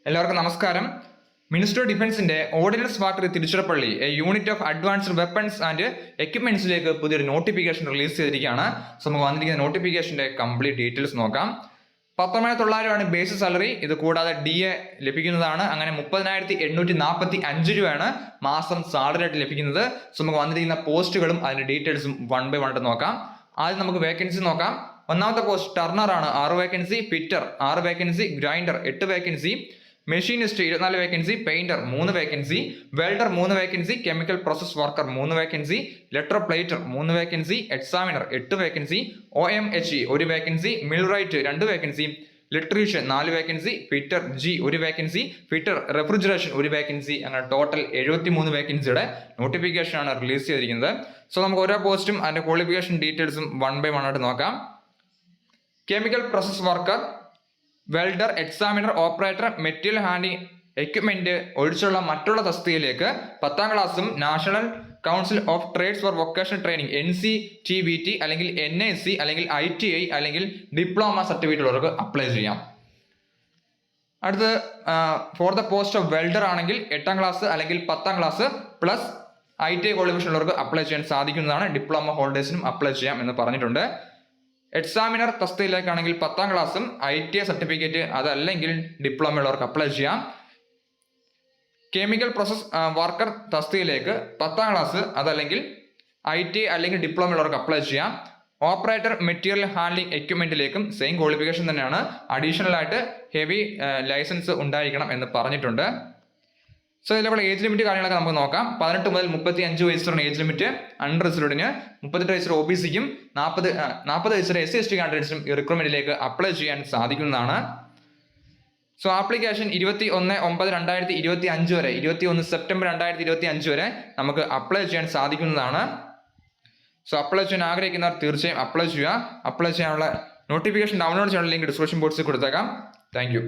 എല്ലാവർക്കും നമസ്കാരം. Minister of ഡിഫൻസിന്റെ ordnance factory Tiruchirappalli unit of advanced weapons and എക്യുപ്മെന്റ്സിലേക്ക് പുതിയൊരു നോട്ടിഫിക്കേഷൻ റിലീസ് ചെയ്തിരിക്കുകയാണ്. സോ നമുക്ക് വന്നിരിക്കുന്ന നോട്ടിഫിക്കേഷന്റെ കംപ്ലീറ്റ് ഡീറ്റെയിൽസ് നോക്കാം. 19,900 ബേസിക് സാലറി. ഇത് കൂടാതെ DA ലഭിക്കുന്നതാണ്. അങ്ങനെ 30,845 രൂപയാണ് മാസം സാലറി ആയിട്ട് ലഭിക്കുന്നത്. സോ നമുക്ക് വന്നിരിക്കുന്ന പോസ്റ്റുകളും അതിന്റെ ഡീറ്റെയിൽസും 1 by 1 നോക്കാം. ആദ്യം നമുക്ക് വേക്കൻസി നോക്കാം. ഒന്നാമത്തെ പോസ്റ്റ് ടർണർ ആണ്, 6 vacancy. Fitter 6 vacancy. Grinder 8 vacancy. Machinist 24 vacancy. Painter 3 vacancy. Welder 3 vacancy. Chemical process worker 3 vacancy. Letter plater 3 vacancy. Examiner 8 vacancy. OMHE 1 vacancy. Millwright 2 vacancy. Electrician 4 vacancy. Fitter G 1 vacancy. Fitter refrigeration 1 vacancy. അങ്ങനെ total 73 വേക്കൻസിയുടെ notification ആണ് release ചെയ്തിരിക്കുന്നത്. So നമുക്ക് ഓരോ പോസ്റ്റും അതിന്റെ qualification ഡീറ്റെയിൽസും 1 by 1 ആയിട്ട് നോക്കാം. Chemical process worker, welder, examiner, operator, material handling equipment ഒഴിച്ചുള്ള മറ്റുള്ള തസ്തികയിലേക്ക് 10ാം ക്ലാസ്സും national council of trades for vocational training NCTVT അല്ലെങ്കിൽ NIC അല്ലെങ്കിൽ ITI അല്ലെങ്കിൽ ഡിപ്ലോമ സർട്ടിഫിക്കറ്റ് ഉള്ളവർക്ക് അപ്ലൈ ചെയ്യാം. അടുത്ത് for the post of welder ആണെങ്കിൽ 8ാം ക്ലാസ് അല്ലെങ്കിൽ 10ാം ക്ലാസ് പ്ലസ് ITI ക്വാളിഫിക്കേഷൻ ഉള്ളവർക്ക് അപ്ലൈ ചെയ്യാൻ സാധിക്കുന്നതാണ്. ഡിപ്ലോമ ഹോൾഡേഴ്സിനും അപ്ലൈ ചെയ്യാം എന്ന് പറഞ്ഞിട്ടുണ്ട്. എക്സാമിനർ തസ്തികയിലേക്കാണെങ്കിൽ 10ാം ക്ലാസ്സും ITI സർട്ടിഫിക്കറ്റ് അതല്ലെങ്കിൽ ഡിപ്ലോമ ഉള്ളവർക്ക് അപ്ലൈ ചെയ്യാം. കെമിക്കൽ പ്രോസസ് വർക്കർ തസ്തികയിലേക്ക് 10ാം ക്ലാസ് അതല്ലെങ്കിൽ ITI അല്ലെങ്കിൽ ഡിപ്ലോമ ഉള്ളവർക്ക് അപ്ലൈ ചെയ്യാം. ഓപ്പറേറ്റർ മെറ്റീരിയൽ ഹാൻഡ്ലിംഗ് എക്യുപ്മെന്റിലേക്കും സെയിം ക്വാളിഫിക്കേഷൻ തന്നെയാണ്. അഡീഷണൽ ആയിട്ട് ഹെവി ലൈസൻസ് ഉണ്ടായിരിക്കണം എന്ന് പറഞ്ഞിട്ടുണ്ട്. സോ ഇതിലുള്ള ഏജ് ലിമിറ്റ് കാര്യങ്ങളൊക്കെ നമുക്ക് നോക്കാം. 18 മുതൽ 35 വയസ്സ് വരെ ഏജ് ലിമിറ്റ് അൺറിസർവ്ഡിന്, 38 വയസ്സ് OBCക്കും 40 വയസ്സ് SC/ST കാൻഡിഡേറ്റ്സിനും ഈ റിക്രൂട്ട്മെന്റിലേക്ക് അപ്ലൈ ചെയ്യാൻ സാധിക്കുന്നതാണ്. സോ ആപ്ലിക്കേഷൻ 21/9/2025 വരെ 21 സെപ്റ്റംബർ 2025 വരെ നമുക്ക് അപ്ലൈ ചെയ്യാൻ സാധിക്കുന്നതാണ്. സോ അപ്ലൈ ചെയ്യാൻ ആഗ്രഹിക്കുന്നവർ തീർച്ചയായും അപ്ലൈ ചെയ്യുക. അപ്ലൈ ചെയ്യാനുള്ള നോട്ടിഫിക്കേഷൻ ഡൗൺലോഡ് ചെയ്യാനുള്ള ലിങ്ക് ഡിസ്ക്രിപ്ഷൻ ബോക്സിൽ കൊടുത്തേക്കാം. താങ്ക്